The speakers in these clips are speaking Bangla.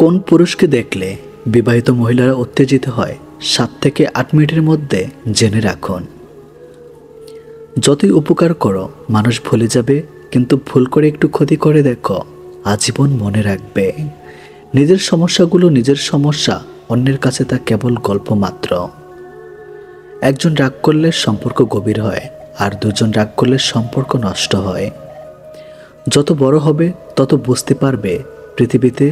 কোন পুরুষকে দেখলে বিবাহিত মহিলারা উত্তেজিত হয় 7 থেকে 8 মিনিটের মধ্যে জেনে রাখুন। যতই উপকার করো মানুষ ভুলে যাবে, কিন্তু ভুল করে একটু ক্ষতি করে দেখো, আজীবন মনে রাখবে। নিজের সমস্যাগুলো নিজের সমস্যা, অন্যের কাছে তা কেবল গল্প মাত্র। একজন রাগ করলে সম্পর্ক গভীর হয়, আর দুজন রাগ করলে সম্পর্ক নষ্ট হয়। যত বড় হবে তত বুঝতে পারবে পৃথিবীতে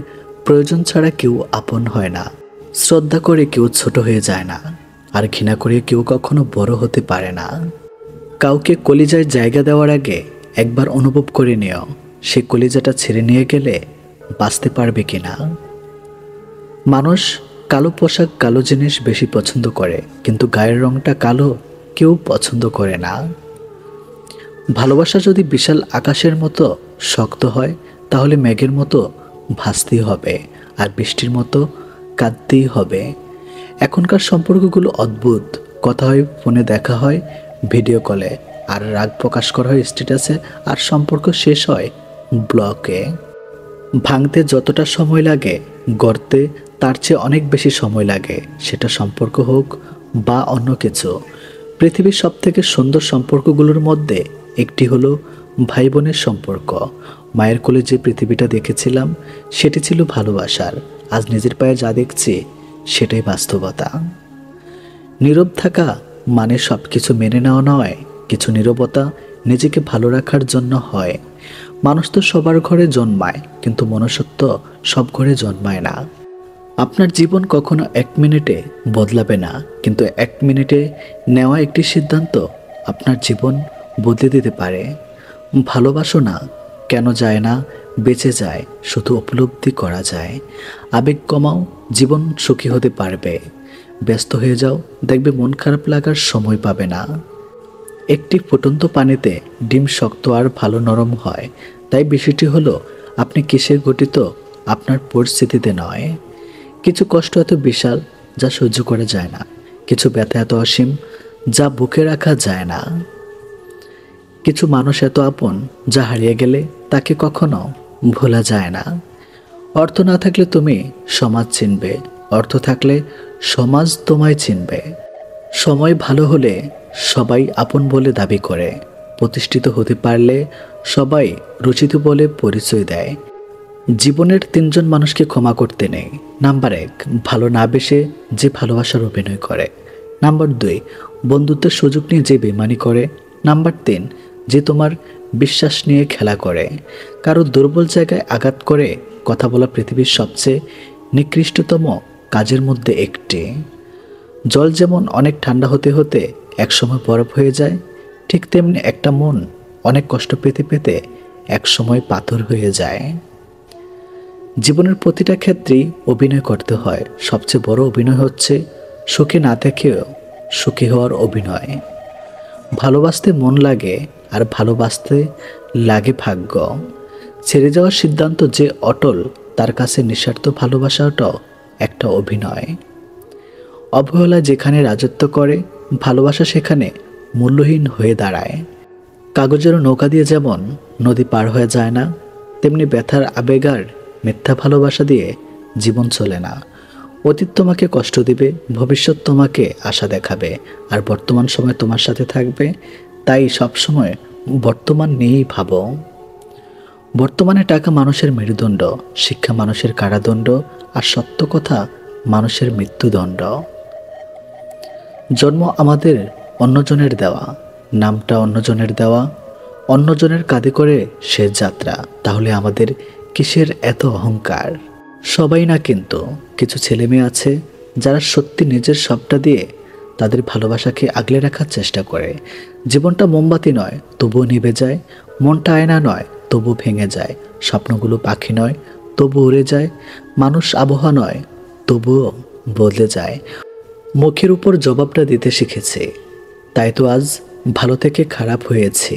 প্রয়োজন ছাড়া কেউ আপন হয় না। শ্রদ্ধা করে কেউ ছোট হয়ে যায় না, আর ঘৃণা করে কেউ কখনো বড় হতে পারে না। কাউকে কলিজায় জায়গা দেওয়ার আগে একবার অনুভব করে নিও, সে কলিজাটা ছেড়ে নিয়ে গেলে বাঁচতে পারবে কিনা। মানুষ কালো পোশাক, কালো জিনিস বেশি পছন্দ করে, কিন্তু গায়ের রংটা কালো কেউ পছন্দ করে না। ভালোবাসা যদি বিশাল আকাশের মতো শক্ত হয়, তাহলে মেঘের মতো ভাসতেই হবে, আর বৃষ্টির মতো কাঁদতেই হবে। এখনকার সম্পর্কগুলো অদ্ভুত। কথা হয় ফোনে, দেখা হয় ভিডিও কলে, আর রাগ প্রকাশ করা হয় স্ট্যাটাসে, আর সম্পর্ক শেষ হয় ব্লকে। ভাঙতে যতটা সময় লাগে গড়তে তার চেয়ে অনেক বেশি সময় লাগে, সেটা সম্পর্ক হোক বা অন্য কিছু। পৃথিবীর সবথেকে সুন্দর সম্পর্কগুলোর মধ্যে একটি হলো ভাই বোনের সম্পর্ক। মায়ের কোলে যে পৃথিবীটা দেখেছিলাম সেটি ছিল ভালোবাসার। আজ নিজের পায়ে যা দেখছি সেটাই বাস্তবতা। নীরব থাকা মানে সব কিছু মেনে নেওয়া নয়, কিছু নীরবতা নিজেকে ভালো রাখার জন্য হয়। মানুষ তো সবার ঘরে জন্মায়, কিন্তু মনুষ্যত্ব সব ঘরে জন্মায় না। আপনার জীবন কখনো 1 মিনিটে বদলাবে না, কিন্তু 1 মিনিটে নেওয়া একটি সিদ্ধান্ত আপনার জীবন বদলে দিতে পারে। ভালোবাসো না, কেন যায় না, বেঁচে যায়, শুধু উপলব্ধি করা যায়। আবেগ কমাও, জীবন সুখী হতে পারবে। ব্যস্ত হয়ে যাও, দেখবে মন খারাপ লাগার সময় পাবে না। একটি ফুটন্ত পানিতে ডিম শক্ত আর ভালো নরম হয়। তাই বিষয়টি হলো, আপনি কিসে গঠিত, আপনার পরিস্থিতিতে নয়। কিছু কষ্ট এত বিশাল যা সহ্য করা যায় না, কিছু ব্যথা এত অসীম যা বুকে রাখা যায় না। কিছু মানুষ এত আপন যা হারিয়ে গেলে তাকে কখনো ভোলা যায় না। অর্থ না থাকলে তুমি সমাজ চিনবে, অর্থ থাকলে সমাজ তোমায় চিনবে। সময় ভালো হলে সবাই আপন বলে দাবি করে, প্রতিষ্ঠিত হতে পারলে সবাই রচিত বলে পরিচয় দেয়। জীবনের 3 জন মানুষকে ক্ষমা করতে নেই। নাম্বার 1, ভালো না বেসে যে ভালোবাসার অভিনয় করে। নাম্বার 2, বন্ধুত্বের সুযোগ নিয়ে যে বেমানি করে। নাম্বার 3, যে তোমার বিশ্বাস নিয়ে খেলা করে। কারো দুর্বল জায়গায় আঘাত করে কথা বলা পৃথিবীর সবচেয়ে নিকৃষ্টতম কাজের মধ্যে একটি। জল যেমন অনেক ঠান্ডা হতে হতে একসময় বরফ হয়ে যায়, ঠিক তেমনি একটা মন অনেক কষ্ট পেতে পেতে একসময় পাথর হয়ে যায়। জীবনের প্রতিটা ক্ষেত্রেই অভিনয় করতে হয়। সবচেয়ে বড় অভিনয় হচ্ছে সুখে না থেকেও সুখী হওয়ার অভিনয়। ভালোবাসতে মন লাগে, আর ভালোবাসতে লাগে ভাগ্য। ছেড়ে যাওয়ার সিদ্ধান্ত যে অটল, তার কাছে নিঃস্বার্থ ভালোবাসাটাও একটা অভিনয়। অবহেলা যেখানে রাজত্ব করে, ভালোবাসা সেখানে মূল্যহীন হয়ে দাঁড়ায়। কাগজের নৌকা দিয়ে যেমন নদী পার হয়ে যায় না, তেমনি ব্যথার আবেগার মিথ্যা ভালোবাসা দিয়ে জীবন চলে না। অতীত তোমাকে কষ্ট দিবে, ভবিষ্যৎ তোমাকে আশা দেখাবে, আর বর্তমান সময় তোমার সাথে থাকবে। তাই সবসময় বর্তমান নিয়েই ভাবো। বর্তমানে টাকা মানুষের মেরুদণ্ড, শিক্ষা মানুষের কারাদণ্ড, আর সত্য কথা মানুষের মৃত্যুদণ্ড। জন্ম আমাদের অন্যজনের দেওয়া, নামটা অন্যজনের দেওয়া, অন্যজনের কাঁধে করে শেষ যাত্রা। তাহলে আমাদের কিসের এত অহংকার? সবাই না, কিন্তু কিছু ছেলে মেয়ে আছে যারা সত্যি নিজের সবটা দিয়ে তাদের ভালোবাসাকে আগলে রাখার চেষ্টা করে। জীবনটা মোমবাতি নয়, তবুও নিভে যায়। মনটা আয়না নয়, তবু ভেঙে যায়। স্বপ্নগুলো পাখি নয়, তবু উড়ে যায়। মানুষ আবহাওয়া নয়, তবুও বদলে যায়। মুখের উপর জবাবটা দিতে শিখেছে, তাই তো আজ ভালো থেকে খারাপ হয়েছে।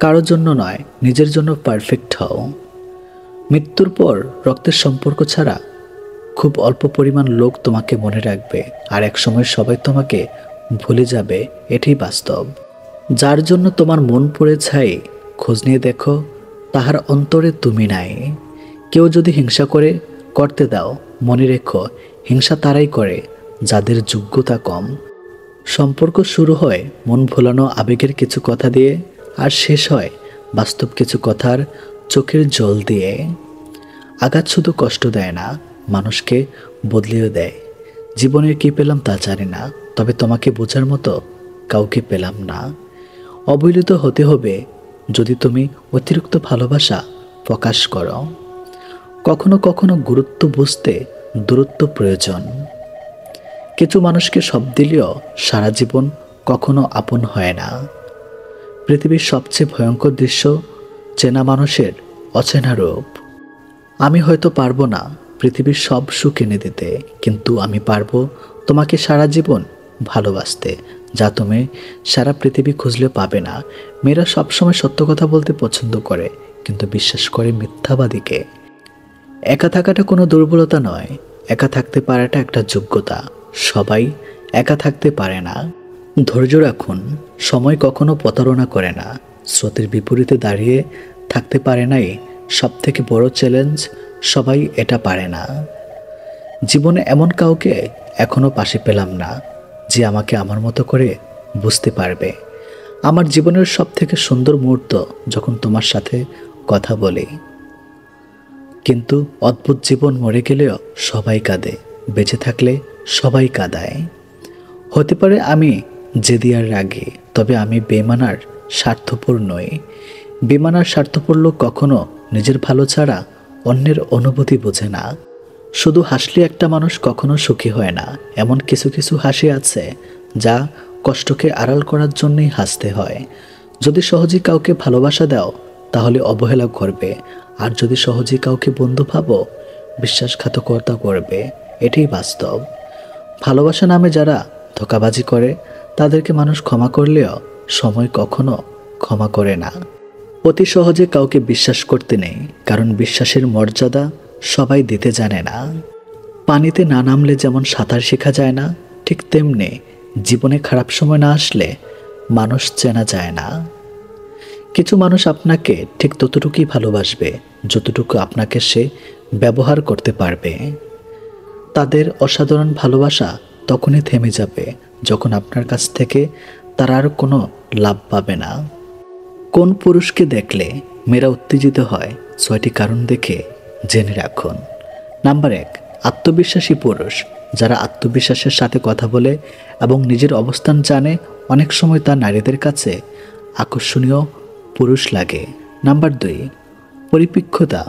কারোর জন্য নয়, নিজের জন্য পারফেক্ট হও। মৃত্যুর পর রক্তের সম্পর্ক ছাড়া খুব অল্প পরিমাণ লোক তোমাকে মনে রাখবে, আর একসময় সবাই তোমাকে ভুলে যাবে, এটাই বাস্তব। যার জন্য তোমার মন পড়ে ছাই, খোঁজ নিয়ে দেখো তাহার অন্তরে তুমি নাই। কেউ যদি হিংসা করে করতে দাও। মনে রেখো, হিংসা তারাই করে যাদের যোগ্যতা কম। সম্পর্ক শুরু হয় মন ভোলানো আবেগের কিছু কথা দিয়ে, আর শেষ হয় বাস্তব কিছু কথার চোখের জল দিয়ে। আঘাত শুধু কষ্ট দেয় না, মানুষকে বদলেও দেয়। জীবনের কি পেলাম তা জানি না, তবে তোমাকে বোঝার মতো কাউকে পেলাম না। অবহেলিত হতে হবে যদি তুমি অতিরিক্ত ভালোবাসা প্রকাশ করো। কখনো কখনো গুরুত্ব বুঝতে দূরত্ব প্রয়োজন। কিছু মানুষকে সব দিলেও সারা জীবন কখনো আপন হয় না। পৃথিবীর সবচেয়ে ভয়ঙ্কর দৃশ্য চেনা মানুষের অচেনা রূপ। আমি হয়তো পারবো না পৃথিবীর সব সুখ এনে দিতে, কিন্তু আমি পারবো তোমাকে সারা জীবন ভালোবাসতে, যা তুমি সারা পৃথিবী খুঁজলেও পাবে না। মেয়েরা সবসময় সত্য কথা বলতে পছন্দ করে, কিন্তু বিশ্বাস করে মিথ্যাবাদীকে। একা থাকাটা কোনো দুর্বলতা নয়, একা থাকতে পারাটা একটা যোগ্যতা। সবাই একা থাকতে পারে না। ধৈর্য রাখুন, সময় কখনো প্রতারণা করে না। স্রোতের বিপরীতে দাঁড়িয়ে থাকতে পারে নাই সব থেকে বড় চ্যালেঞ্জ, সবাই এটা পারে না। জীবনে এমন কাউকে এখনো পাশে পেলাম না যে আমাকে আমার মতো করে বুঝতে পারবে। আমার জীবনের সব থেকে সুন্দর মুহূর্ত যখন তোমার সাথে কথা বলি। কিন্তু অদ্ভুত, জীবন মরে গেলেও সবাই কাঁদে, বেঁচে থাকলে সবাই কাঁদায়। হতে পারে আমি জেদি আর রাগী, তবে আমি বেমানার স্বার্থপর নই। বেমানার স্বার্থপর লোক কখনো নিজের ভালো ছাড়া অন্যের অনুভূতি বোঝে না। শুধু হাসলে একটা মানুষ কখনো সুখী হয় না। এমন কিছু কিছু হাসি আছে যা কষ্টকে আড়াল করার জন্যই হাসতে হয়। যদি সহজে কাউকে ভালোবাসা দাও তাহলে অবহেলা করবে, আর যদি সহজে কাউকে বন্ধু ভাবো বিশ্বাসঘাতকতা করবে। এটাই বাস্তব। ভালোবাসা নামে যারা ধোঁকাবাজি করে তাদেরকে মানুষ ক্ষমা করলেও সময় কখনো ক্ষমা করে না। অতি সহজে কাউকে বিশ্বাস করতে নেই, কারণ বিশ্বাসের মর্যাদা সবাই দিতে জানে না। পানিতে না নামলে যেমন সাঁতার শেখা যায় না, ঠিক তেমনি জীবনে খারাপ সময় না আসলে মানুষ চেনা যায় না। কিছু মানুষ আপনাকে ঠিক ততটুকুই ভালোবাসবে যতটুকু আপনাকে সে ব্যবহার করতে পারবে। তাদের অসাধারণ ভালোবাসা তখনই থেমে যাবে যখন আপনার কাছ থেকে তারা আর কোনো লাভ পাবে না। কোন পুরুষকে দেখলে মেয়েরা উত্তেজিত হয়, 6টি কারণ দেখে জেনে রাখুন। নাম্বার 1, আত্মবিশ্বাসী পুরুষ। যারা আত্মবিশ্বাসের সাথে কথা বলে এবং নিজের অবস্থান জানে, অনেক সময় তা নারীদের কাছে আকর্ষণীয় পুরুষ লাগে। নাম্বার 2, পরিপক্কতা।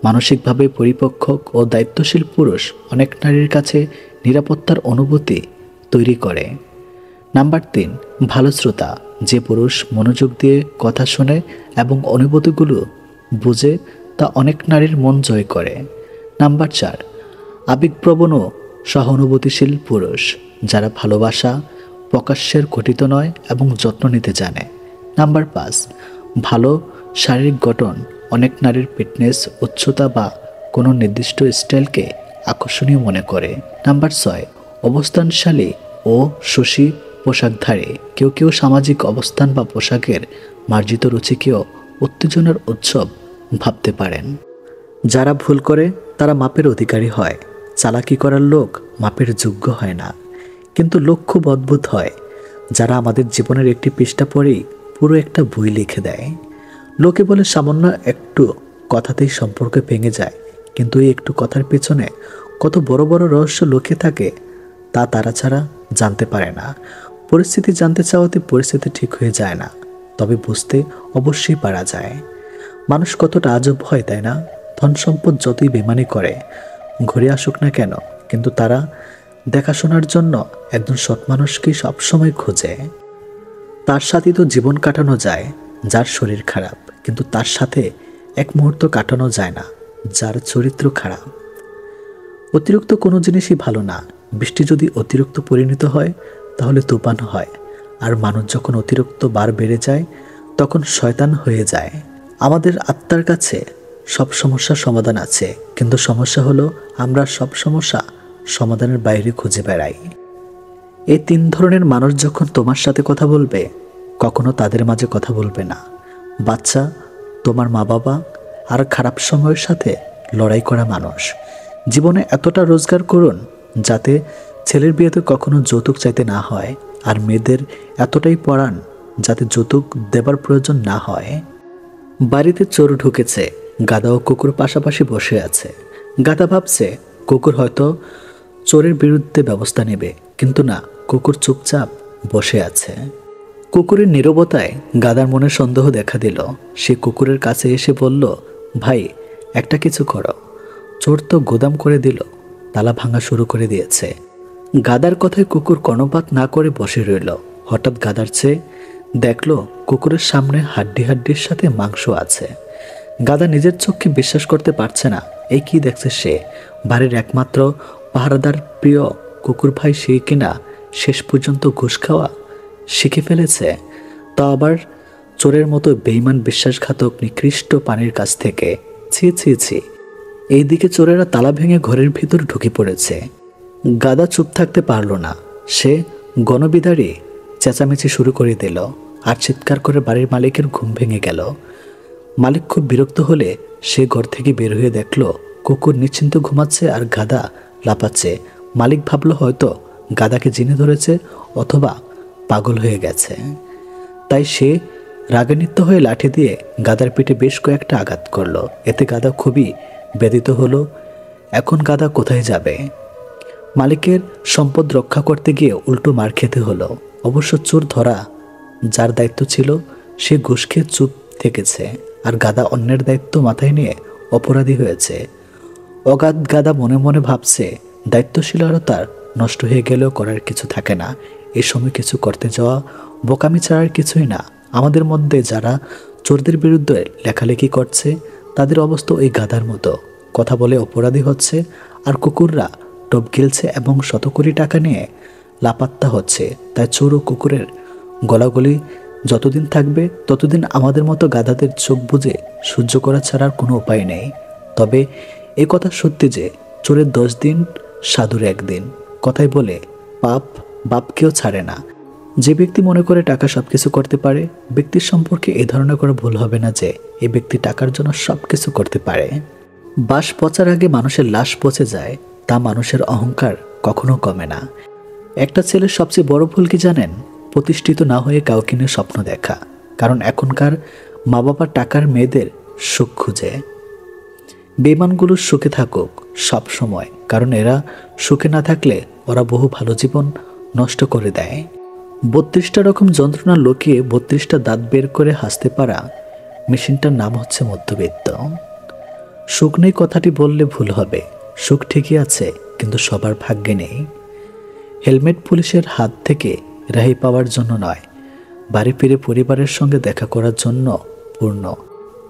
মানসিকভাবে পরিপক্ক ও দায়িত্বশীল পুরুষ অনেক নারীর কাছে নিরাপত্তার অনুভূতি তৈরি করে। নাম্বার 3, ভালো শ্রোতা। যে পুরুষ মনোযোগ দিয়ে কথা শোনে এবং অনুভূতিগুলো বুঝে, তা অনেক নারীর মন জয় করে। নাম্বার 4, আবেগপ্রবণ ও সহানুভূতিশীল পুরুষ। যারা ভালোবাসা প্রকাশ্যের গঠিত নয় এবং যত্ন নিতে জানে। নাম্বার 5, ভালো শারীরিক গঠন। অনেক নারীর ফিটনেস, উচ্চতা বা কোনো নির্দিষ্ট স্টাইলকে আকর্ষণীয় মনে করে। নাম্বার 6, অবস্থানশালী ও সুশী পোশাকধারী। কেউ কেউ সামাজিক অবস্থান বা পোশাকের মার্জিত রুচিকেও উত্তেজনার উৎসব ভাবতে পারেন। যারা ভুল করে তারা মাপের অধিকারী হয়। চালাকি করার লোক মাপের যোগ্য হয় না। কিন্তু লোক খুব অদ্ভুত হয়, যারা আমাদের জীবনের একটি পৃষ্ঠা পড়েই পুরো একটা বই লিখে দেয়। লোকে বলে সামান্য একটু কথাতেই সম্পর্ক ভেঙে যায়, কিন্তু এই একটু কথার পেছনে কত বড় বড় রহস্য লুকিয়ে থাকে তা তারা ছাড়া জানতে পারে না। পরিস্থিতি জানতে চাওয়াতে পরিস্থিতি ঠিক হয়ে যায় না, তবে বুঝতে অবশ্যই পারা যায়। মানুষ কতটা আজব হয়, তাই না? ধন সম্পদ যতই বেমানি করে, ঘুরে আসুক না কেন, কিন্তু তারা দেখাশোনার জন্য একজন সৎ মানুষকেই সবসময় খোঁজে। তার সাথে তো জীবন কাটানো যায় যার শরীর খারাপ, কিন্তু তার সাথে এক মুহূর্ত কাটানো যায় না যার চরিত্র খারাপ। অতিরিক্ত কোনো জিনিসই ভালো না। বৃষ্টি যদি অতিরিক্ত পরিণত হয় তাহলে তুফান হয়, আর মানুষ যখন অতিরিক্ত বার বেড়ে যায় তখন শয়তান হয়ে যায়। আমাদের আত্মার কাছে সব সমস্যার সমাধান আছে, কিন্তু সমস্যা হলো আমরা সব সমস্যা সমাধানের বাইরে খুঁজে বেড়াই। এই 3 ধরনের মানুষ যখন তোমার সাথে কথা বলবে, কখনো তাদের মাঝে কথা বলবে না। বাচ্চা, তোমার মা বাবা, আর খারাপ সময়ের সাথে লড়াই করা মানুষ। জীবনে এতটা রোজগার করুন যাতে ছেলের বিয়েতে কখনো যৌতুক চাইতে না হয়, আর মেয়েদের এতটাই পড়ান যাতে যৌতুক দেবার প্রয়োজন না হয়। বাড়িতে চোর ঢুকেছে, গাধা ও কুকুর পাশাপাশি বসে আছে। গাধা ভাবছে কুকুর হয়তো চোরের বিরুদ্ধে ব্যবস্থা নেবে, কিন্তু না, কুকুর চুপচাপ বসে আছে। কুকুরের নীরবতায় গাধার মনে সন্দেহ দেখা দিল। সে কুকুরের কাছে এসে বলল, ভাই, একটা কিছু করো। চোর তো গোদাম করে দিল, তালা ভাঙা শুরু করে দিয়েছে। গাধার কথায় কুকুর কর্ণপাত না করে বসে রইল। হঠাৎ গাধার চেয়ে দেখল কুকুরের সামনে হাড্ডির সাথে মাংস আছে। গাধা নিজের চোখকে বিশ্বাস করতে পারছে না। এই কি দেখছে সে? বাড়ির একমাত্র পাহারাদার প্রিয় কুকুর ভাই সেই কিনা শেষ পর্যন্ত ঘুষ খাওয়া শিখে ফেলেছে, তা আবার চোরের মতো বেঈমান বিশ্বাসঘাতক নিকৃষ্ট প্রাণীর কাছ থেকে। ছি ছি ছি। এইদিকে চোরেরা তালা ভেঙে ঘরের ভিতর ঢুকে পড়েছে। গাধা চুপ থাকতে পারল না। সে গণবিদারী চেঁচামেচি শুরু করে দিল, আর চিৎকার করে বাড়ির মালিকের ঘুম ভেঙে গেল। মালিক খুব বিরক্ত হলে সে ঘর থেকে বের হয়ে দেখল কুকুর নিশ্চিন্ত ঘুমাচ্ছে আর গাধা লাপাচ্ছে। মালিক ভাবল হয়তো গাধাকে জিনে ধরেছে অথবা পাগল হয়ে গেছে। তাই সে রাগান্বিত হয়ে লাঠি দিয়ে গাধার পিঠে বেশ কয়েকটা আঘাত করলো। এতে গাধা খুবই ব্যথিত হলো। এখন গাধা কোথায় যাবে? মালিকের সম্পদ রক্ষা করতে গিয়ে উল্টো মার খেতে হলো। অবশ্য চোর ধরা যার দায়িত্ব ছিল সে ঘুষ খেয়ে চুপ থেকেছে, আর গাধা অন্যের দায়িত্ব মাথায় নিয়ে অপরাধী হয়েছে। অগাধ গাধা মনে মনে ভাবছে দায়িত্বশীলতার নষ্ট হয়ে গেলেও করার কিছু থাকে না। এ সময় কিছু করতে যাওয়া বোকামি ছাড়ার কিছুই না। আমাদের মধ্যে যারা চোরদের বিরুদ্ধে লেখালেখি করছে তাদের অবস্থা ওই গাধার মতো। কথা বলে অপরাধী হচ্ছে, আর কুকুররা টপ গিলছে এবং শত কোটি টাকা নিয়ে লাপাত্তা হচ্ছে। তাই চোর ও কুকুরের গলাগলি যতদিন থাকবে ততদিন আমাদের মতো গাধাদের চোখ বুজে সহ্য করা ছাড়ার কোনো উপায় নেই। তবে এ কথা সত্যি যে চোরের 10 দিন সাধুর 1 দিন। কথাই বলে পাপ বাপকেও ছাড়ে না। যে ব্যক্তি মনে করে টাকা সবকিছু করতে পারে, ব্যক্তির সম্পর্কে এ ধারণা করে ভুল হবে না যে এই ব্যক্তি টাকার জন্য সবকিছু করতে পারে। বাঁশ পচার আগে মানুষের লাশ পচে যায়, তা মানুষের অহংকার কখনো কমে না। একটা ছেলের সবচেয়ে বড় ভুল কি জানেন? প্রতিষ্ঠিত না হয়ে কাউকে নিয়ে স্বপ্ন দেখা। কারণ এখনকার মা বাবা টাকার মেয়েদের সুখ খুঁজে। বেঈমানগুলো সুখে থাকুক সব সময়, কারণ এরা সুখে না থাকলে ওরা বহু ভালো জীবন নষ্ট করে দেয়। 32টা রকম যন্ত্রণা লুকিয়ে 32টা দাঁত বের করে হাসতে পারা মেশিনটার নাম হচ্ছে মধ্যবিত্ত। সুখ নেই কথাটি বললে ভুল হবে। সুখ ঠিকই আছে, কিন্তু সবার ভাগ্যে নেই। হেলমেট পুলিশের হাত থেকে রেহাই পাওয়ার জন্য নয়, বাড়ি ফিরে পরিবারের সঙ্গে দেখা করার জন্য পূর্ণ।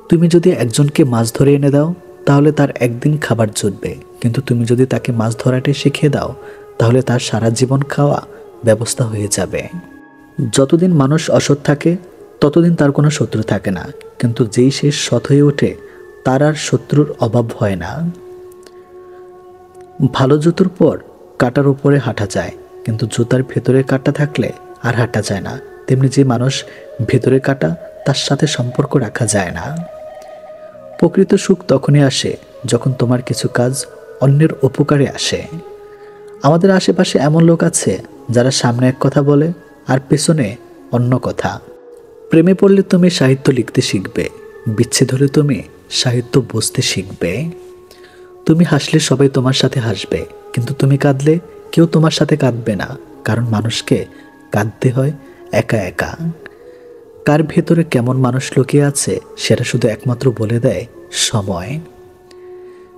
তুমি যদি একজনকে মাছ ধরে এনে দাও তাহলে তার একদিন খাবার জুটবে, কিন্তু তুমি যদি তাকে মাছ ধরাটি শিখিয়ে দাও তাহলে তার সারা জীবন খাওয়া ব্যবস্থা হয়ে যাবে। যতদিন মানুষ অসৎ থাকে ততদিন তার কোনো শত্রু থাকে না, কিন্তু যেই সে সৎ হয়ে ওঠে তার আর শত্রুর অভাব হয় না। ভালো জুতোর পর কাঁটার উপরে হাঁটা যায়, কিন্তু জুতার ভেতরে কাঁটা থাকলে আর হাঁটা যায় না। তেমনি যে মানুষ ভেতরে কাঁটা তার সাথে সম্পর্ক রাখা যায় না। প্রকৃত সুখ তখনই আসে যখন তোমার কিছু কাজ অন্যের উপকারে আসে। আমাদের আশেপাশে এমন লোক আছে যারা সামনে এক কথা বলে আর পেছনে অন্য কথা। প্রেমে পড়লে তুমি সাহিত্য লিখতে শিখবে, বিচ্ছেদ হলে তুমি সাহিত্য বুঝতে শিখবে। তুমি হাসলে সবাই তোমার সাথে হাসবে, কিন্তু তুমি কাঁদলে কেউ তোমার সাথে কাঁদবে না, কারণ মানুষকে কাঁদতে হয় একা একা। কার ভেতরে কেমন মানুষ লুকিয়ে আছে সেটা শুধু একমাত্র বলে দেয় সময়।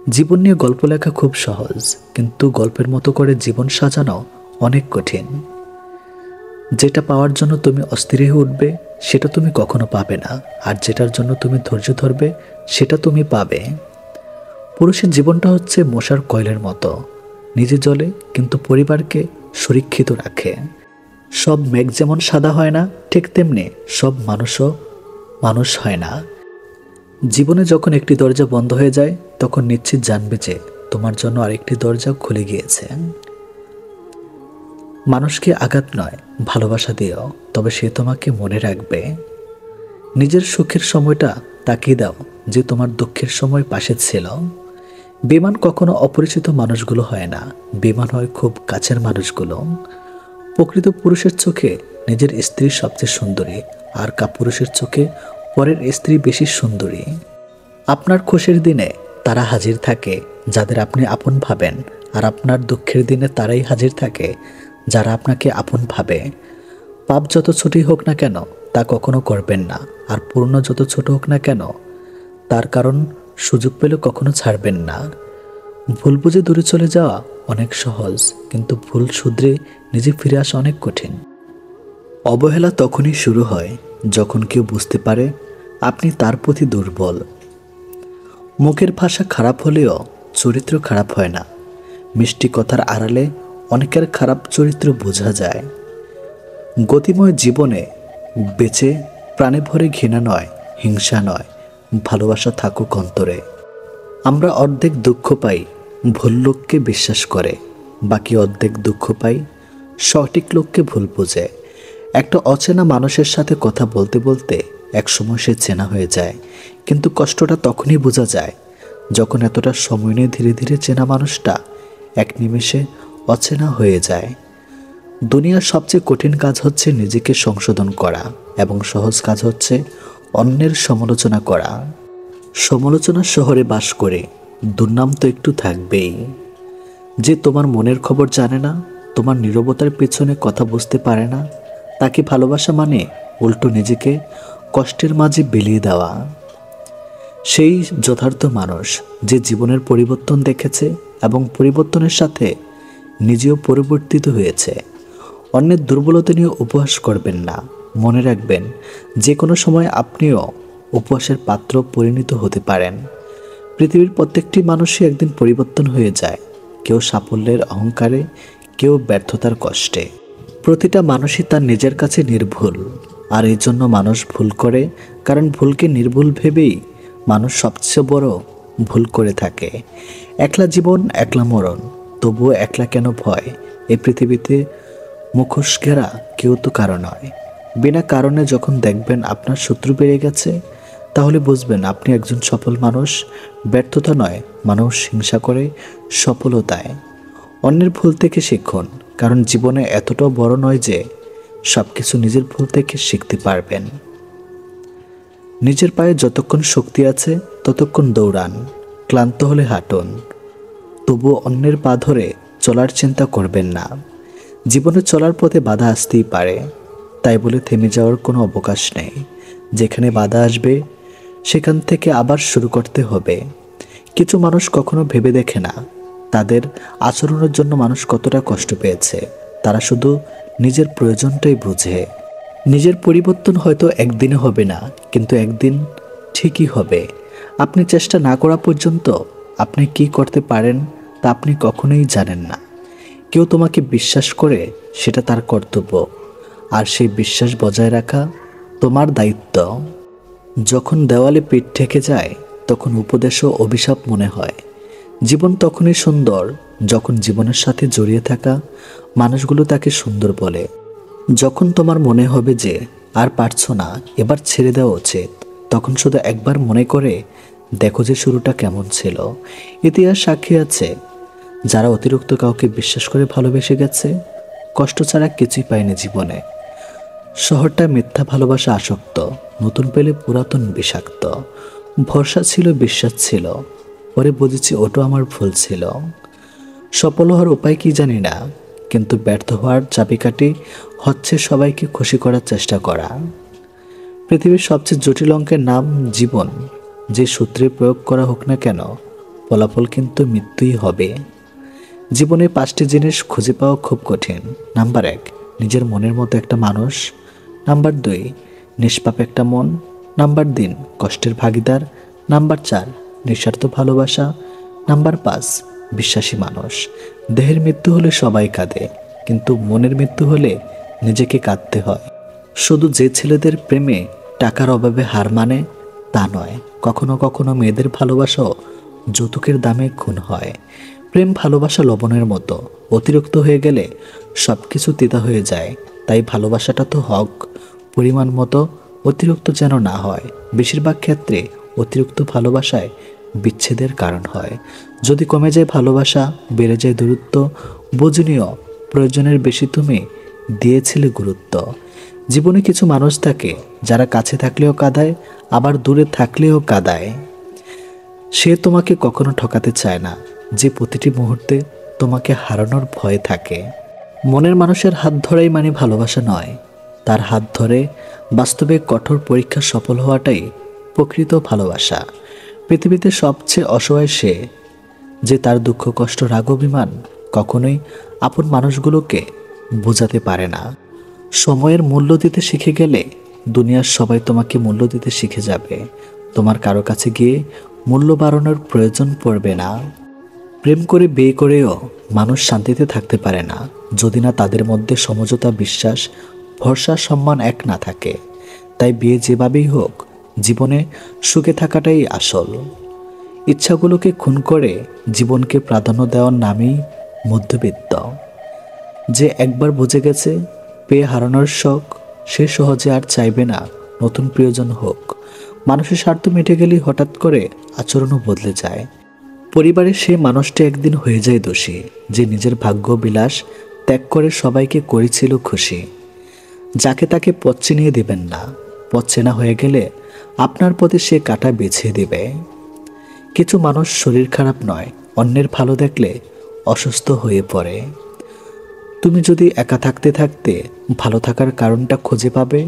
জীবন নিয়ে গল্প লেখা খুব সহজ, কিন্তু গল্পের মতো করে জীবন সাজানো অনেক কঠিন। যেটা পাওয়ার জন্য তুমি অস্থির হয়ে উঠবে সেটা তুমি কখনো পাবে না, আর যেটার জন্য তুমি ধৈর্য ধরবে সেটা তুমি পাবে। পুরুষের জীবনটা হচ্ছে মশার কয়েলের মতো, নিজে জ্বলে কিন্তু পরিবারকে সুরক্ষিত রাখে। সব মেঘ যেমন সাদা হয় না, ঠিক তেমনি সব মানুষও মানুষ হয় না। জীবনে যখন একটি দরজা বন্ধ হয়ে যায় তখন নিশ্চিত জানবে যে তোমার জন্য আরেকটি দরজা খুলে গিয়েছে। মানুষকে আঘাত নয় ভালোবাসা দিও, তবে সে তোমাকে মনে রাখবে। নিজের সুখের সময়টা তাকিয়ে দাও যে তোমার দুঃখের সময় পাশে ছিল। বেমান কখনো অপরিচিত মানুষগুলো হয় না, বেমান হয় খুব কাছের মানুষগুলো। প্রকৃত পুরুষের চোখে নিজের স্ত্রী সবচেয়ে সুন্দরী, আর কাপুরুষের চোখে পরের স্ত্রী বেশি সুন্দরী। আপনার খুশির দিনে তারা হাজির থাকে যাদের আপনি আপন ভাবেন, আর আপনার দুঃখের দিনে তারাই হাজির থাকে যারা আপনাকে আপন ভাবে। পাপ যত ছোটই হোক না কেন তা কখনো করবেন না, আর পূর্ণ যত ছোট হোক না কেন তার কারণ সুযোগ পেলে কখনো ছাড়বেন না। ভুল বুঝে দূরে চলে যাওয়া অনেক সহজ, কিন্তু ভুল শুধরে নিজে ফিরে আসা অনেক কঠিন। অবহেলা তখনই শুরু হয় যখন কেউ বুঝতে পারে আপনি তার প্রতি দুর্বল। মুখের ভাষা খারাপ হলেও চরিত্র খারাপ হয় না। মিষ্টি কথার আড়ালে অনেকের খারাপ চরিত্র বোঝা যায়। গতিময় জীবনে বেঁচে প্রাণে ভরে ঘৃণা নয়, হিংসা নয়, ভালোবাসা থাকুক অন্তরে। আমরা অর্ধেক দুঃখ পাই ভুল লোককে বিশ্বাস করে, বাকি অর্ধেক দুঃখ পাই সঠিক লোককে ভুল বোঝে। একটা অচেনা মানুষের সাথে কথা বলতে বলতে একসময় সে চেনা হয়ে যায়, কিন্তু কষ্টটা তখনই বোঝা যায় যখন এতটা সময় নিয়ে ধীরে ধীরে চেনা মানুষটা এক নিমেষে অচেনা হয়ে যায়। দুনিয়ার সবচেয়ে কঠিন কাজ হচ্ছে নিজেকে সংশোধন করা, এবং সহজ কাজ হচ্ছে অন্যের সমালোচনা করা। সমালোচনার শহরে বাস করে দুর্নাম তো একটু থাকবেই। যে তোমার মনের খবর জানে না, তোমার নীরবতার পেছনে কথা বুঝতে পারে না, তাকে ভালোবাসা মানে উল্টো নিজেকে কষ্টের মাঝে বিলিয়ে দেওয়া। সেই যথার্থ মানুষ যে জীবনের পরিবর্তন দেখেছে এবং পরিবর্তনের সাথে নিজেও পরিবর্তিত হয়েছে। অন্যের দুর্বলতা নিয়ে উপহাস করবেন না। মনে রাখবেন, যে কোনো সময় আপনিও উপহাসের পাত্র পরিণত হতে পারেন। পৃথিবীর প্রত্যেকটি মানুষই একদিন পরিবর্তন হয়ে যায়, কেউ সাফল্যের অহংকারে, কেউ ব্যর্থতার কষ্টে। প্রতিটা মানুষই তার নিজের কাছে নির্ভুল, আর এই জন্য মানুষ ভুল করে, কারণ ভুলকে নির্ভুল ভেবেই মানুষ সবচেয়ে বড় ভুল করে থাকে। একলা জীবন একলা মরণ, তবুও একলা কেন ভয়? এই পৃথিবীতে মুখোশ ঘেরা কেউ তো কারো নয়। বিনা কারণে যখন দেখবেন আপনার শত্রু বেড়ে গেছে, তাহলে বুঝবেন আপনি একজন সফল মানুষ। ব্যর্থতা নয়, মানুষ হিংসা করে সফলতায়। অন্যের ভুল থেকে শিখুন, কারণ জীবনে এতটাও বড় নয় যে সব কিছু নিজের ভুল থেকে শিখতে পারবেন। নিজের পায়ে যতক্ষণ শক্তি আছে ততক্ষণ দৌড়ান, ক্লান্ত হলে হাঁটুন, তবুও অন্যের পা ধরে চলার চিন্তা করবেন না। জীবনে চলার পথে বাধা আসতেই পারে, তাই বলে থেমে যাওয়ার কোনো অবকাশ নেই। যেখানে বাধা আসবে সেখান থেকে আবার শুরু করতে হবে। কিছু মানুষ কখনো ভেবে দেখে না তাদের আচরণের জন্য মানুষ কতটা কষ্ট পেয়েছে। তারা শুধু নিজের প্রয়োজনটাই বোঝে। নিজের পরিবর্তন হয়তো একদিনে হবে না, কিন্তু একদিন ঠিকই হবে। আপনি চেষ্টা না করা পর্যন্ত আপনি কি করতে পারেন তা আপনি কখনোই জানেন না। কেউ তোমাকে বিশ্বাস করে সেটা তার কর্তব্য, আর সেই বিশ্বাস বজায় রাখা তোমার দায়িত্ব। যখন দেওয়ালে পিঠ ঠেকে যায় তখন উপদেশও অভিশাপ মনে হয়। জীবন তখনই সুন্দর যখন জীবনের সাথে জড়িয়ে থাকা মানুষগুলো তাকে সুন্দর বলে। যখন তোমার মনে হবে যে আর পারছো না, এবার ছেড়ে দেওয়া উচিত, তখন শুধু একবার মনে করে দেখো যে শুরুটা কেমন ছিল। ইতিহাস সাক্ষী আছে, যারা অতিরিক্ত কাউকে বিশ্বাস করে ভালোবেসে গেছে, কষ্ট ছাড়া কিছুই পায়নি জীবনে। শহরটা মিথ্যা ভালোবাসা আসক্ত, নতুন পেলে পুরাতন বিষাক্ত। ভরসা ছিল, বিশ্বাস ছিল, পরে বুঝেছি ওটা আমার ভুল ছিল। সফল হওয়ার উপায় কি জানি না, কিন্তু ব্যর্থ হওয়ার চাবিকাঠি হচ্ছে সবাইকে খুশি করার চেষ্টা করা। পৃথিবীর সবচেয়ে জটিল অঙ্কের নাম জীবন। যে সূত্রে প্রয়োগ করা হোক না কেন, ফলাফল কিন্তু মৃত্যুই হবে। জীবনে 5টি জিনিস খুঁজে পাওয়া খুব কঠিন। নাম্বার 1, নিজের মনের মতো একটা মানুষ। নাম্বার 2, নিষ্পাপ একটা মন। নাম্বার 3, কষ্টের ভাগিদার। নাম্বার 4, নিঃস্বার্থ ভালোবাসা। নাম্বার 5, বিশ্বাসী মানুষ। দেহের মৃত্যু হলে সবাই কাঁদে, কিন্তু মনের মৃত্যু হলে নিজেকে কাঁদতে হয়। শুধু যে ছেলেদের প্রেমে টাকার অভাবে হার মানে তা নয়, কখনো কখনো মেয়েদের ভালোবাসাও যৌতুকের দামে খুন হয়। প্রেম ভালোবাসা লবণের মতো, অতিরিক্ত হয়ে গেলে সব কিছু তিতা হয়ে যায়। তাই ভালোবাসাটা তো হক, পরিমাণ মতো, অতিরিক্ত যেন না হয়। বেশিরভাগ ক্ষেত্রে অতিরিক্ত ভালোবাসায় বিচ্ছেদের কারণ হয়। যদি কমে যায় ভালোবাসা, বেড়ে যায় দূরত্ব, বোঝনীয় প্রয়োজনের বেশি তুমি দিয়েছিলে গুরুত্ব। জীবনে কিছু মানুষ থাকে যারা কাছে থাকলেও কাঁদায়, আবার দূরে থাকলেও কাঁদায়। সে তোমাকে কখনো ঠকাতে চায় না, যে প্রতিটি মুহূর্তে তোমাকে হারানোর ভয় থাকে। মনের মানুষের হাত ধরাই মানে ভালোবাসা নয়, তার হাত ধরে বাস্তবে কঠোর পরীক্ষা সফল হওয়াটাই প্রকৃত ভালোবাসা। পৃথিবীতে সবচেয়ে অসহায় সে, যে তার দুঃখ কষ্ট রাগ অভিমান কখনোই আপন মানুষগুলোকে বোঝাতে পারে না। সময়ের মূল্য দিতে শিখে গেলে দুনিয়ার সবাই তোমাকে মূল্য দিতে শিখে যাবে। তোমার কারো কাছে গিয়ে মূল্য বাড়ানোর প্রয়োজন পড়বে না। প্রেম করে বিয়ে করেও মানুষ শান্তিতে থাকতে পারে না, যদি না তাদের মধ্যে সমঝোতা, বিশ্বাস, ভরসা, সম্মান এক না থাকে। তাই বিয়ে যেভাবেই হোক, জীবনে সুখে থাকাটাই আসল। ইচ্ছাগুলোকে খুন করে জীবনকে প্রাধান্য দেওয়ার নামই মধ্যবিত্ত। যে একবার বুঝে গেছে পেয়ে হারানোর শখ, সে সহজে আর চাইবে না নতুন প্রিয়জন হোক। মানুষের স্বার্থ মিটে গেলেই হঠাৎ করে আচরণও বদলে যায়। পরিবারের সে মানুষটি একদিন হয়ে যায় দোষী, যে নিজের ভাগ্য বিলাস ত্যাগ করে সবাইকে করেছিল খুশি। যাকে তাকে পথ চিনিয়ে দেবেন না, পথ চেনা হয়ে গেলে আপনার পথে সে কাঁটা বেছে দেবে। কিছু মানুষ শরীর খারাপ নয়, অন্যের ভালো দেখলে অসুস্থ হয়ে পড়ে। তুমি যদি একা থাকতে থাকতে ভালো থাকার কারণটা খুঁজে পাবে,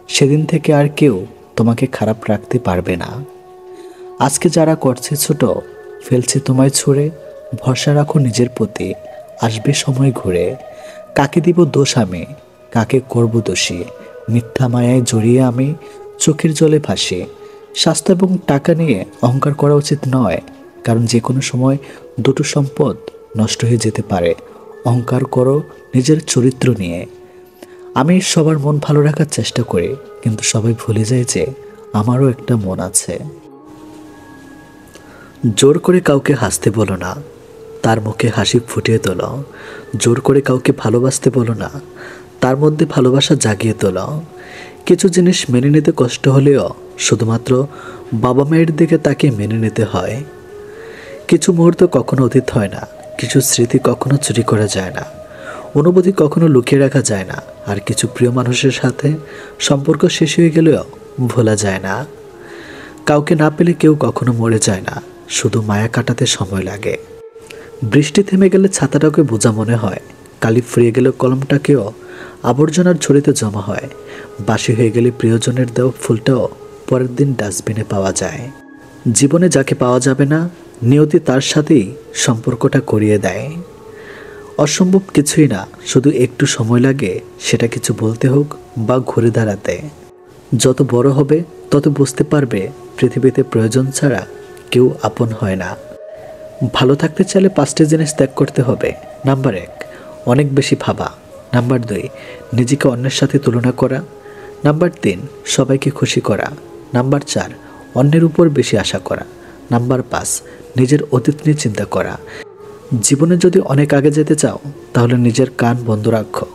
সেদিন থেকে আর কেউ তোমাকে খারাপ রাখতে পারবে না। আজকে যারা করছে ছোট, ফেলছে তোমায় ছুঁড়ে, ভরসা রাখো নিজের প্রতি, আসবে সময় ঘুরে। কাকে দিব দোষ আমি, কাকে করব দোষী, মিথ্যা মায়ায় জড়িয়ে আমি চোখের জলে ভাসি। স্বাস্থ্য এবং টাকা নিয়ে অহংকার করা উচিত নয়, কারণ যে কোনো সময় দুটো সম্পদ নষ্ট হয়ে যেতে পারে। অহংকার করো নিজের চরিত্র নিয়ে। আমি সবার মন ভালো রাখার চেষ্টা করি, কিন্তু সবাই ভুলে যায় যে আমারও একটা মন আছে। জোর করে কাউকে হাসতে বলো না, তার মুখে হাসি ফুটিয়ে তোলো। জোর করে কাউকে ভালোবাসতে বলো না, তার মধ্যে ভালোবাসা জাগিয়ে তোলো। কিছু জিনিস মেনে নিতে কষ্ট হলেও শুধুমাত্র বাবা মায়ের দিকে তাকে মেনে নিতে হয়। কিছু মুহূর্ত কখনো অতীত হয় না, কিছু স্মৃতি কখনো চুরি করা যায় না, অনুভূতি কখনো লুকিয়ে রাখা যায় না। আর কিছু প্রিয় মানুষের সাথে সম্পর্ক শেষ হয়ে গেলেও ভোলা যায় না। কাউকে না পেলে কেউ কখনো মরে যায় না, শুধু মায়া কাটাতে সময় লাগে। বৃষ্টি থেমে গেলে ছাতাটাকে বোঝা মনে হয়, কালি ফুরিয়ে গেলে কলমটাকেও আবর্জনার ঝুড়িতে জমা হয়। বাসি হয়ে গেলে প্রিয়জনের দেওয়া ফুলটাও পরের দিন ডাস্টবিনে পাওয়া যায়। জীবনে যাকে পাওয়া যাবে না, নিয়তি তার সাথেই সম্পর্কটা করিয়ে দেয়। অসম্ভব কিছুই না, শুধু একটু সময় লাগে সেটা কিছু বলতে হোক বা ঘুরে দাঁড়াতে। যত বড় হবে তত বুঝতে পারবে পৃথিবীতে প্রয়োজন ছাড়া কেউ আপন হয় না। ভালো থাকতে চাইলে 5টি জিনিস ত্যাগ করতে হবে। নাম্বার 1, অনেক বেশি ভাবা। নাম্বার 2, নিজেকে অন্যের সাথে তুলনা করা। নাম্বার 3, সবাইকে খুশি করা। নাম্বার 4, অন্যের উপর বেশি আশা করা। নাম্বার 5, নিজের অতীত নিয়ে চিন্তা করা। জীবনে যদি অনেক আগে যেতে চাও, তাহলে নিজের কান বন্ধ রাখো,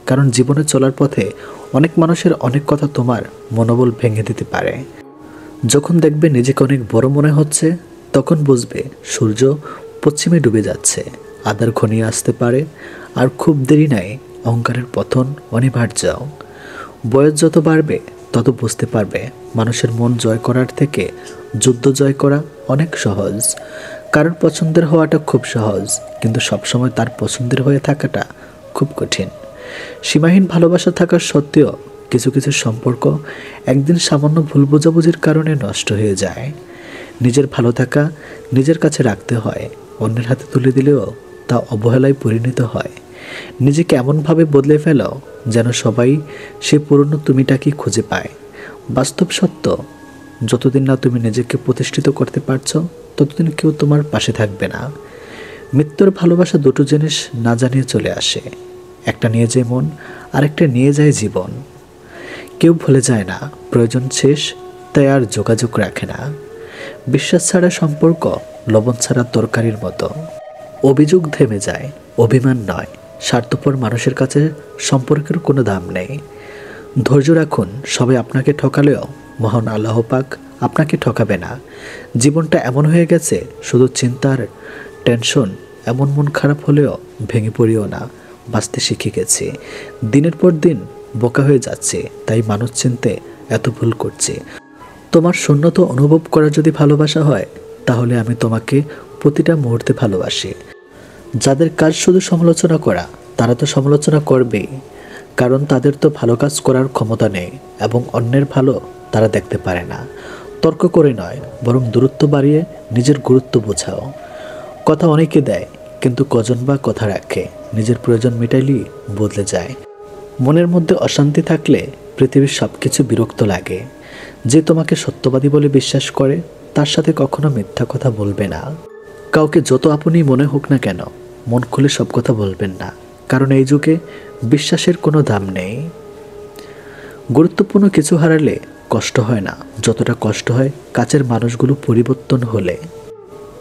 কারণ জীবনে চলার পথে অনেক মানুষের অনেক কথা তোমার মনোবল ভেঙে দিতে পারে। যখন দেখবে নিজেকে অনেক বড় মনে হচ্ছে, তখন বুঝবে সূর্য পশ্চিমে ডুবে যাচ্ছে, আঁধার ঘনিয়ে আসতে পারে, আর খুব দেরি নাই, অহংকারের পতন অনিবার্য। বয়স যত বাড়বে তত বুঝতে পারবে মানুষের মন জয় করার থেকে যুদ্ধ জয় করা অনেক সহজ। কারোর পছন্দের হওয়াটা খুব সহজ, কিন্তু সবসময় তার পছন্দের হয়ে থাকাটা খুব কঠিন। সীমাহীন ভালোবাসা থাকার সত্ত্বেও কিছু কিছু সম্পর্ক একদিন সামান্য ভুল বোঝাবুঝির কারণে নষ্ট হয়ে যায়। নিজের ভালো থাকা নিজের কাছে রাখতে হয়, অন্যের হাতে তুলে দিলেও তা অবহেলায় পরিণত হয়। নিজেকে এমনভাবে বদলে ফেলো যেন সবাই সে পুরনো তুমিটাকেই খুঁজে পায়। বাস্তব সত্য, যতদিন না তুমি নিজেকে প্রতিষ্ঠিত করতে পারছো, ততদিন কেউ তোমার পাশে থাকবে না। মৃত্যুর ভালোবাসা দুটো জিনিস না জানিয়ে চলে আসে, একটা নিয়ে যায় মন, আরেকটা নিয়ে যায় জীবন। কেউ ভুলে যায় না প্রয়োজন শেষ, তাই আর যোগাযোগ রাখে না। বিশ্বাস ছাড়া সম্পর্ক লবণ ছাড়া তরকারির মতো। অভিযোগ থেমে যায়, অভিমান নয়। স্বার্থপর মানুষের কাছে সম্পর্কের কোনো দাম নেই। ধৈর্য রাখুন, সবাই আপনাকে ঠকালেও মহান আল্লাহ পাক আপনাকে ঠকাবে না। জীবনটা এমন হয়ে গেছে, শুধু চিন্তার টেনশন। এমন মন খারাপ হলেও ভেঙে পড়িও না, বাঁচতে শিখে গেছি। দিনের পর দিন বোকা হয়ে যাচ্ছে, তাই মানুষ চিনতে এত ভুল করছে। তোমার শূন্যতা অনুভব করা যদি ভালোবাসা হয়, তাহলে আমি তোমাকে প্রতিটা মুহূর্তে ভালোবাসি। যাদের কাজ শুধু সমালোচনা করা, তারা তো সমালোচনা করবেই, কারণ তাদের তো ভালো কাজ করার ক্ষমতা নেই এবং অন্যের ভালো তারা দেখতে পারে না। তর্ক করে নয়, বরং দূরত্ব বাড়িয়ে নিজের গুরুত্ব বোঝাও। কথা অনেকে দেয়, কিন্তু কজন বা কথা রাখে? নিজের প্রয়োজন মেটাইলেই বদলে যায়। মনের মধ্যে অশান্তি থাকলে পৃথিবীর সব কিছু বিরক্ত লাগে। যে তোমাকে সত্যবাদী বলে বিশ্বাস করে, তার সাথে কখনো মিথ্যা কথা বলবে না। কাউকে যত আপনি মনে হোক না কেন, মন খুলে সব কথা বলবেন না, কারণ এই যুগে বিশ্বাসের কোনো দাম নেই। গুরুত্বপূর্ণ কিছু হারালে কষ্ট হয় না, যতটা কষ্ট হয় কাছের মানুষগুলো পরিবর্তন হলে।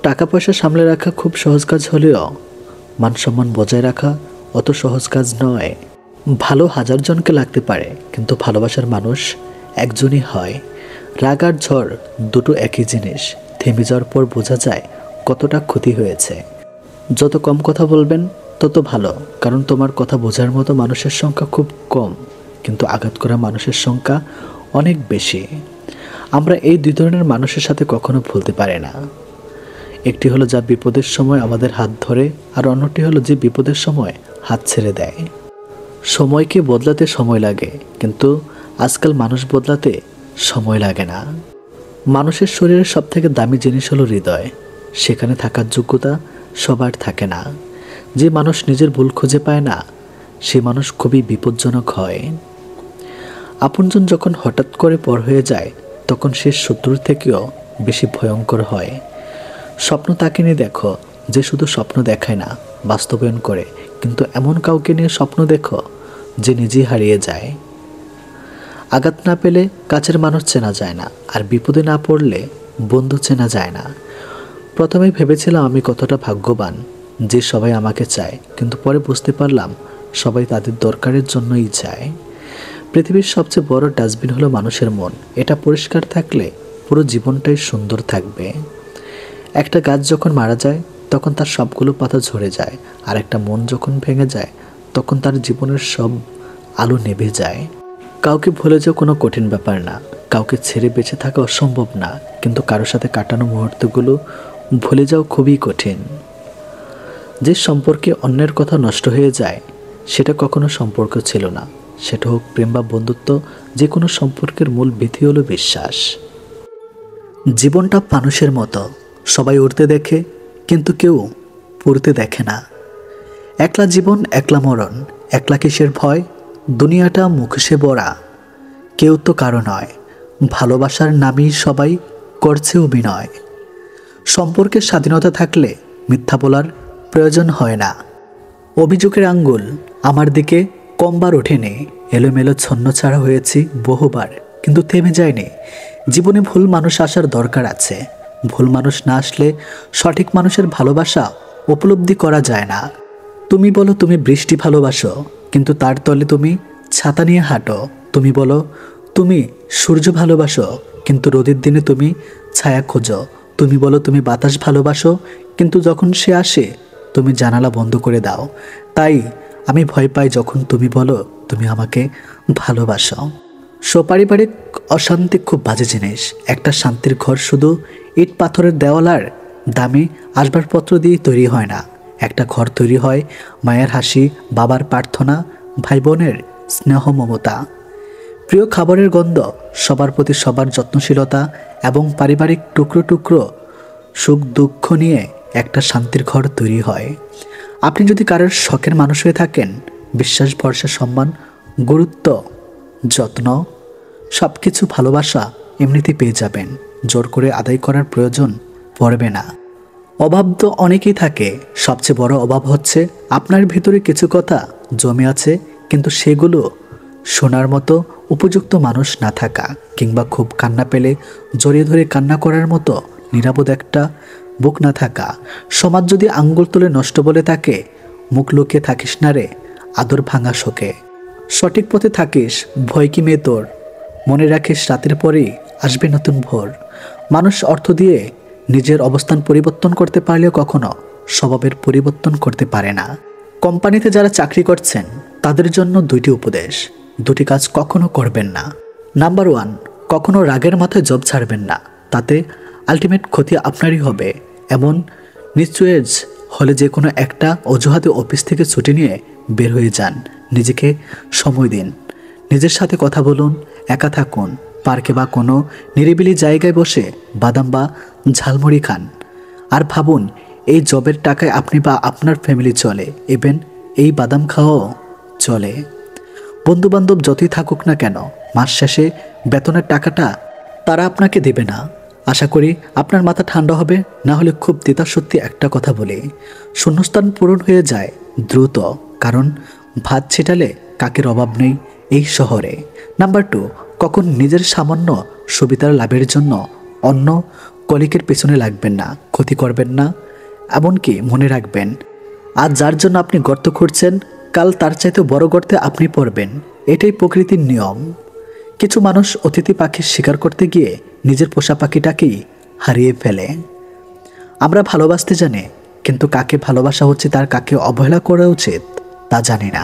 টাকা পয়সা সামলে রাখা খুব সহজ কাজ হলেও মান সম্মান বজায় রাখা অত সহজ কাজ নয়। ভালো হাজার জনকে লাগতে পারে, কিন্তু ভালোবাসার মানুষ একজনই হয়। রাগ আর ঝড় দুটো একই জিনিস, থেমে যাওয়ার পর বোঝা যায় কতটা ক্ষতি হয়েছে। যত কম কথা বলবেন তত ভালো, কারণ তোমার কথা বোঝার মতো মানুষের সংখ্যা খুব কম, কিন্তু আঘাত করা মানুষের সংখ্যা অনেক বেশি। আমরা এই দুই ধরনের মানুষের সাথে কখনো ভুলতে পারি না। একটি হলো যা বিপদের সময় আমাদের হাত ধরে, আর অন্যটি হলো যে বিপদের সময় হাত ছেড়ে দেয়। সময়কে বদলাতে সময় লাগে, কিন্তু আজকাল মানুষ বদলাতে সময় লাগে না। মানুষের শরীরের সবথেকে দামি জিনিস হলো হৃদয়। সেখানে থাকার যোগ্যতা সবার থাকে না। যে মানুষ নিজের ভুল খুঁজে পায় না, সে মানুষ খুবই বিপজ্জনক হয়। আপনজন যখন হঠাৎ করে পর হয়ে যায়, তখন সে শত্রুর থেকেও বেশি ভয়ঙ্কর হয়। স্বপ্ন তাকে নিয়ে দেখো যে শুধু স্বপ্ন দেখায় না, বাস্তবায়ন করে। কিন্তু এমন কাউকে নিয়ে স্বপ্ন দেখো যে নিজেই হারিয়ে যায়। আঘাত না পেলে কাছের মানুষ চেনা যায় না, আর বিপদে না পড়লে বন্ধু চেনা যায় না। প্রথমে ভেবেছিলাম আমি কতটা ভাগ্যবান যে সবাই আমাকে চায়, কিন্তু পরে বুঝতে পারলাম সবাই তাদের দরকারের জন্যই চায়। পৃথিবীর সবচেয়ে বড় ডাস্টবিন হলো মানুষের মন। এটা পরিষ্কার থাকলে পুরো জীবনটাই সুন্দর থাকবে। একটা গাছ যখন মারা যায়, তখন তার সবগুলো পাতা ঝরে যায়, আর একটা মন যখন ভেঙে যায়, তখন তার জীবনের সব আলো নেভে যায়। কাউকে ভুলে যাওয়া কোনো কঠিন ব্যাপার না, কাউকে ছেড়ে বেঁচে থাকা অসম্ভব না, কিন্তু কারোর সাথে কাটানো মুহূর্তগুলো ভুলে যাওয়া খুবই কঠিন। যে সম্পর্কে অন্যের কথা নষ্ট হয়ে যায়, সেটা কখনো সম্পর্ক ছিল না। সেটা হোক প্রেম বা বন্ধুত্ব, যে কোনো সম্পর্কের মূল ভিত্তি হলো বিশ্বাস। জীবনটা মানুষের মতো, সবাই উড়তে দেখে, কিন্তু কেউ পড়তে দেখে না। একলা জীবন একলা মরণ, একলা কিসের ভয়, দুনিয়াটা মুখোশে ভরা, কেউ তো কারো নয়। ভালোবাসার নামেই সবাই করছে অভিনয়। সম্পর্কের স্বাধীনতা থাকলে মিথ্যা বলার প্রয়োজন হয় না। অভিযোগের আঙ্গুল আমার দিকে কমবার ওঠেনি, এলোমেলো ছন্ন ছাড়া হয়েছি বহুবার, কিন্তু থেমে যায়নি। জীবনে ভুল মানুষ আসার দরকার আছে। ভুল মানুষ না আসলে সঠিক মানুষের ভালোবাসা উপলব্ধি করা যায় না। তুমি বলো তুমি বৃষ্টি ভালোবাসো, কিন্তু তার তলে তুমি ছাতা নিয়ে হাঁটো। তুমি বলো তুমি সূর্য ভালোবাসো, কিন্তু রোদের দিনে তুমি ছায়া খোঁজো। তুমি বলো তুমি বাতাস ভালোবাসো, কিন্তু যখন সে আসে তুমি জানালা বন্ধ করে দাও। তাই আমি ভয় পাই যখন তুমি বলো তুমি আমাকে ভালোবাসো। পারিবারিক অশান্তি খুব বাজে জিনিস। একটা শান্তির ঘর শুধু ইট পাথরের দেওয়াল আর দামি আসবাবপত্র দিয়ে তৈরি হয় না। একটা ঘর তৈরি হয় মায়ের হাসি, বাবার প্রার্থনা, ভাই বোনের স্নেহ মমতা, প্রিয় খাবারের গন্ধ, সবার প্রতি সবার যত্নশীলতা এবং পারিবারিক টুকরো টুকরো সুখ দুঃখ নিয়ে একটা শান্তির ঘর তৈরি হয়। আপনি যদি কারোর শখের মানুষ হয়ে থাকেন, বিশ্বাস, ভরসা, সম্মান, গুরুত্ব, যত্ন, সব কিছু ভালোবাসা এমনিতেই পেয়ে যাবেন। জোর করে আদায় করার প্রয়োজন পড়বে না। অভাব তো অনেকেই থাকে, সবচেয়ে বড় অভাব হচ্ছে আপনার ভিতরে কিছু কথা জমে আছে, কিন্তু সেগুলো শোনার মতো উপযুক্ত মানুষ না থাকা, কিংবা খুব কান্না পেলে জড়িয়ে ধরে কান্না করার মতো নিরাপদ একটা বুক না থাকা। সমাজ যদি আঙ্গুল তুলে নষ্ট বলে তাকে, মুখ লুকিয়ে থাকিস না রে আদর ভাঙা শোকে। সঠিক পথে থাকিস, ভয় কি মেয়ে তোর, মনে রাখিস রাতের পরেই আসবে নতুন ভোর। মানুষ অর্থ দিয়ে নিজের অবস্থান পরিবর্তন করতে পারলেও কখনো স্বভাবের পরিবর্তন করতে পারে না। কোম্পানিতে যারা চাকরি করছেন তাদের জন্য দুইটি উপদেশ, দুটি কাজ কখনো করবেন না। নাম্বার 1, কখনো রাগের মাথায় জব ছাড়বেন না, তাতে আলটিমেট ক্ষতি আপনারই হবে। এমন নিশ্চয়েজ হলে যে কোনো একটা অজুহাতে অফিস থেকে ছুটি নিয়ে বের হয়ে যান। নিজেকে সময় দিন, নিজের সাথে কথা বলুন, একা থাকুন, পার্কে বা কোনো নিরিবিলি জায়গায় বসে বাদাম বা ঝালমুড়ি খান। আর ভাবুন, এই জবের টাকায় আপনি বা আপনার ফ্যামিলি চলে, ইভেন এই বাদাম খাওয়াও চলে। বন্ধুবান্ধব যতই থাকুক না কেন, মাস শেষে বেতনের টাকাটা তারা আপনাকে দেবে না। আশা করি আপনার মাথা ঠান্ডা হবে। না হলে খুব তিতা সত্যি একটা কথা বলি, শূন্যস্থান পূরণ হয়ে যায় দ্রুত, কারণ ভাত ছেটালে কাকের অভাব নেই এই শহরে। নাম্বার 2, কখন নিজের সামান্য সুবিধার লাভের জন্য অন্য কলিকের পেছনে লাগবেন না, ক্ষতি করবেন না। এমনকি মনে রাখবেন, আজ যার জন্য আপনি গর্ত খুঁড়ছেন, কাল তার চাইতে বড় গর্তে আপনি পড়বেন। এটাই প্রকৃতির নিয়ম। কিছু মানুষ অতিথি পাখির শিকার করতে গিয়ে নিজের পোষা পাখিটাকেই হারিয়ে ফেলে। আমরা ভালোবাসতে জানি, কিন্তু কাকে ভালোবাসা হচ্ছে তার কাকে অবহেলা করা উচিত তা জানি না।